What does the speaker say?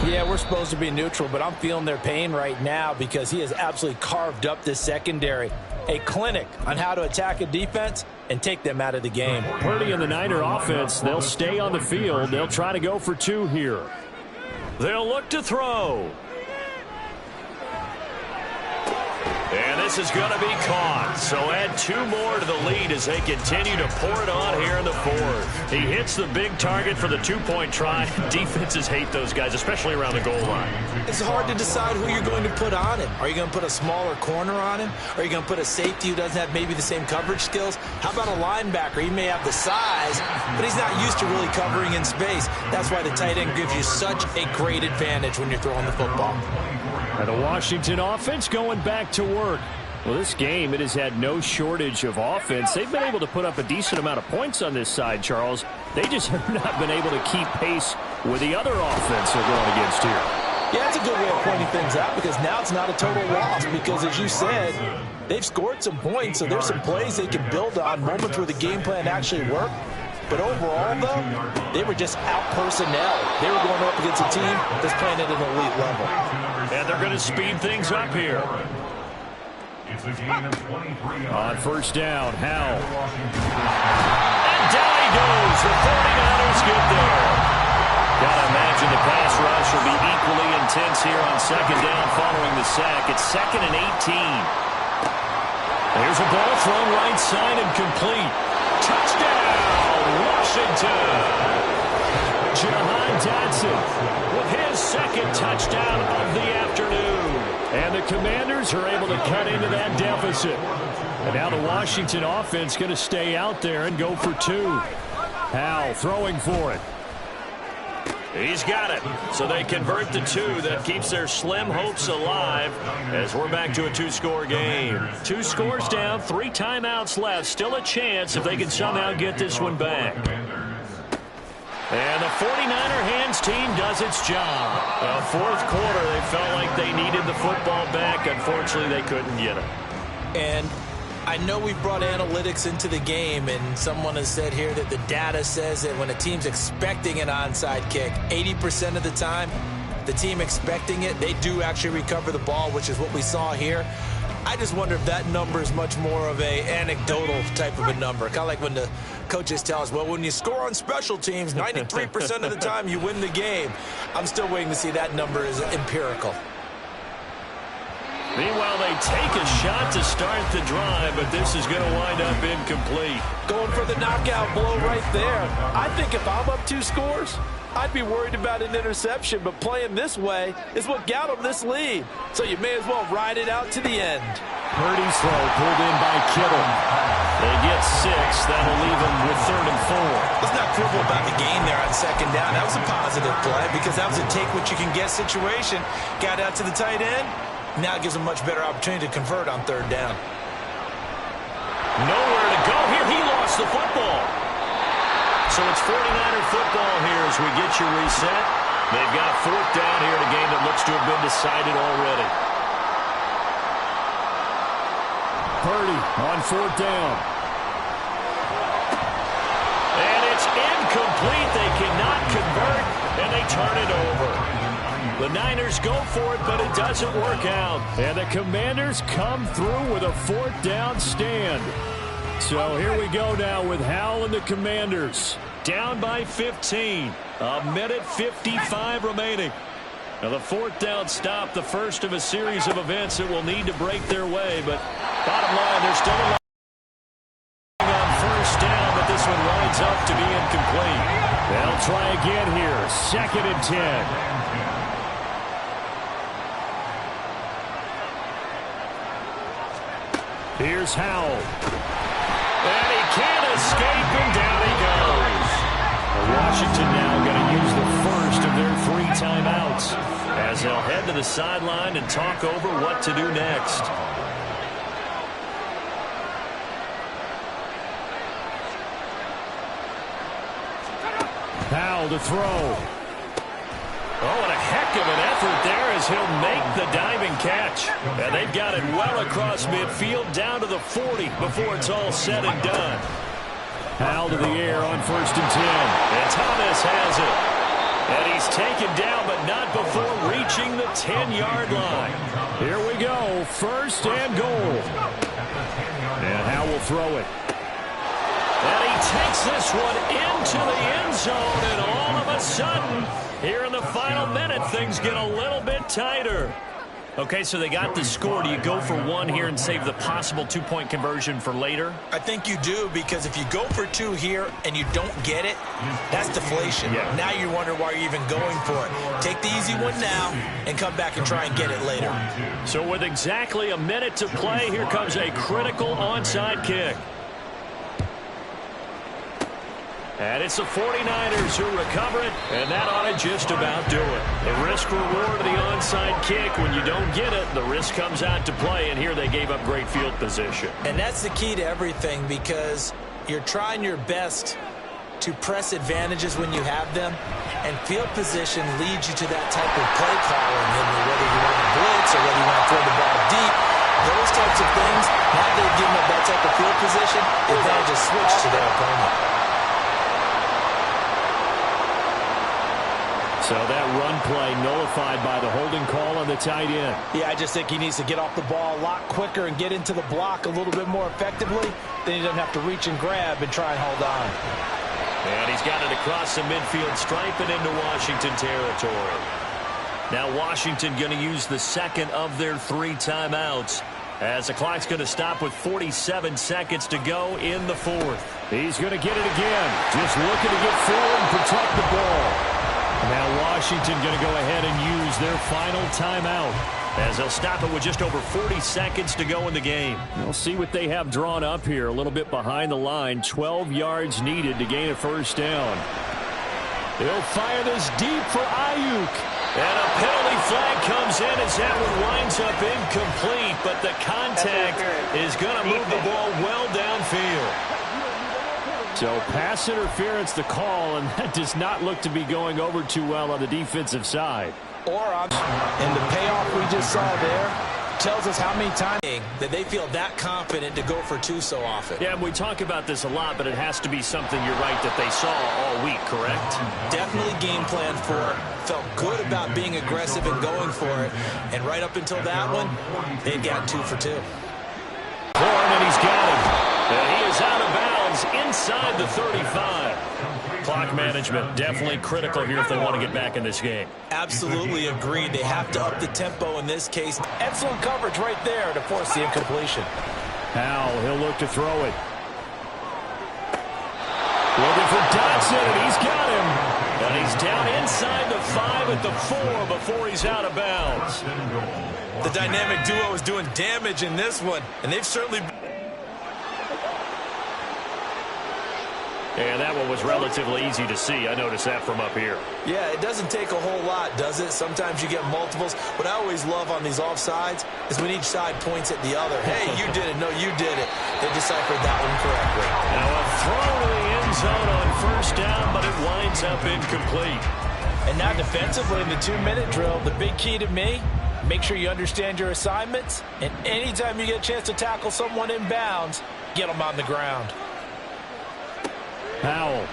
Yeah, we're supposed to be neutral, but I'm feeling their pain right now because he has absolutely carved up this secondary. A clinic on how to attack a defense and take them out of the game. Purdy and the Niner offense, they'll stay on the field. They'll try to go for 2 here. They'll look to throw. And this is going to be caught. So add 2 more to the lead as they continue to pour it on here in the 4th. He hits the big target for the 2-point try. Defenses hate those guys, especially around the goal line. It's hard to decide who you're going to put on him. Are you going to put a smaller corner on him? Are you going to put a safety who doesn't have maybe the same coverage skills? How about a linebacker? He may have the size, but he's not used to really covering in space. That's why the tight end gives you such a great advantage when you're throwing the football. And the Washington offense going back to work. Well, this game, it has had no shortage of offense. They've been able to put up a decent amount of points on this side, Charles. They just have not been able to keep pace with the other offense they're going against here. Yeah, that's a good way of pointing things out because now it's not a total loss because, as you said, they've scored some points, so there's some plays they can build on, moments where the game plan actually worked. But overall, though, they were just out-personnel. They were going up against a team that's playing at an elite level. And they're going to speed things up here. On first down, Howell. And down he goes. The 49ers get there. Gotta imagine the pass rush will be equally intense here on second down following the sack. It's 2nd and 18. There's a ball thrown right side and complete. Touchdown, Washington. Jahan Dotson with his 2nd touchdown of the afternoon. And the Commanders are able to cut into that deficit. And now the Washington offense going to stay out there and go for 2. Howell throwing for it. He's got it. So they convert the 2. That keeps their slim hopes alive as we're back to a 2-score game. 2 scores down, 3 timeouts left. Still a chance if they can somehow get this one back. And the 49er hands team does its job. 4th quarter, they felt like they needed the football back. Unfortunately, they couldn't get it. And I know we've brought analytics into the game, and someone has said here that the data says that when a team's expecting an onside kick, 80% of the time, the team expecting it, they do actually recover the ball, which is what we saw here. I just wonder if that number is much more of a anecdotal type of a number. Kind of like when the coaches tell us, well, when you score on special teams, 93% of the time you win the game. I'm still waiting to see that number is empirical. Meanwhile, they take a shot to start the drive, but this is going to wind up incomplete. Going for the knockout blow right there. I think if I'm up 2 scores, I'd be worried about an interception, but playing this way is what got them this lead. So you may as well ride it out to the end. Purdy's throw pulled in by Kittle. They get 6. That'll leave them with 3rd and 4. Let's not quibble about the gain there on second down. That was a positive play because that was a take-what-you-can-get situation. Got out to the tight end. Now it gives them a much better opportunity to convert on 3rd down. Nowhere to go here. He lost the football. So it's 49er football here as we get you reset. They've got 4th down here in a game that looks to have been decided already. Purdy on 4th down. And it's incomplete. They cannot convert, and they turn it over. The Niners go for it, but it doesn't work out. And the Commanders come through with a 4th down stand. So here we go now with Howell and the Commanders. Down by 15. 1:55 remaining. Now the 4th down stop, the first of a series of events that will need to break their way. But bottom line, they're still alive on 1st down, but this one winds up to be incomplete. They'll try again here. 2nd and 10. Here's Howell. And he can't escape, and down he goes. Washington now going to use the first of their 3 timeouts as they'll head to the sideline and talk over what to do next. Howell to throw. Oh, and a heck of an effort there as he'll make the diving catch. And they've got it well across midfield down to the 40 before it's all said and done. Howell to the air on 1st and 10. And Thomas has it. And he's taken down, but not before 10-yard line. Here we go, first and goal. And Howe will throw it. And he takes this one into the end zone, and all of a sudden, here in the final minute, things get a little bit tighter. Okay, so they got the score. Do you go for one here and save the possible two-point conversion for later? I think you do, because if you go for two here and you don't get it, that's deflation. Yeah. Now you wonder why you're even going for it. Take the easy one now and come back and try and get it later. So with exactly a minute to play, here comes a critical onside kick. And it's the 49ers who recover it, and that ought to just about do it. The risk-reward of the onside kick, when you don't get it, the risk comes out to play, and here they gave up great field position. And that's the key to everything, because you're trying your best to press advantages when you have them, and field position leads you to that type of play calling, whether you want to blitz or whether you want to throw the ball deep. Those types of things, now they've given up that type of field position, the advantage is switched to their opponent. So that run play nullified by the holding call on the tight end. Yeah, I just think he needs to get off the ball a lot quicker and get into the block a little bit more effectively. Then he doesn't have to reach and grab and try and hold on. And he's got it across the midfield stripe and into Washington territory. Now Washington going to use the second of their 3 timeouts, as the clock's going to stop with 47 seconds to go in the 4th. He's going to get it again. Just looking to get forward and protect the ball. Now Washington going to go ahead and use their final timeout, as they'll stop it with just over 40 seconds to go in the game. We'll see what they have drawn up here, a little bit behind the line. 12 yards needed to gain a first down. They'll fire this deep for Ayuk. And a penalty flag comes in as that one winds up incomplete, but the contact is going to move the ball well downfield. So pass interference the call, and that does not look to be going over too well on the defensive side. And the payoff we just saw there tells us how many times that they feel that confident to go for two so often. Yeah, and we talk about this a lot, but it has to be something, you're right, that they saw all week, correct? Definitely game plan for it. Felt good about being aggressive and going for it. And right up until that one, they got 2 for 2. And he's got him. And he is out of bounds inside the 35. Clock management definitely critical here if they want to get back in this game. Absolutely agreed. They have to up the tempo in this case. Excellent coverage right there to force the incompletion. Now he'll look to throw it. Looking for Dotson, and he's got him. And he's down inside the 5 at the 4 before he's out of bounds. The dynamic duo is doing damage in this one, and they've certainly... And that one was relatively easy to see. I noticed that from up here. Yeah, it doesn't take a whole lot, does it? Sometimes you get multiples. What I always love on these offsides is when each side points at the other. Hey, you did it. No, you did it. They deciphered that one correctly. Now a throw to the end zone on first down, but it winds up incomplete. And now defensively in the 2-minute drill, the big key to me, make sure you understand your assignments. And anytime you get a chance to tackle someone in bounds, get them on the ground. Powell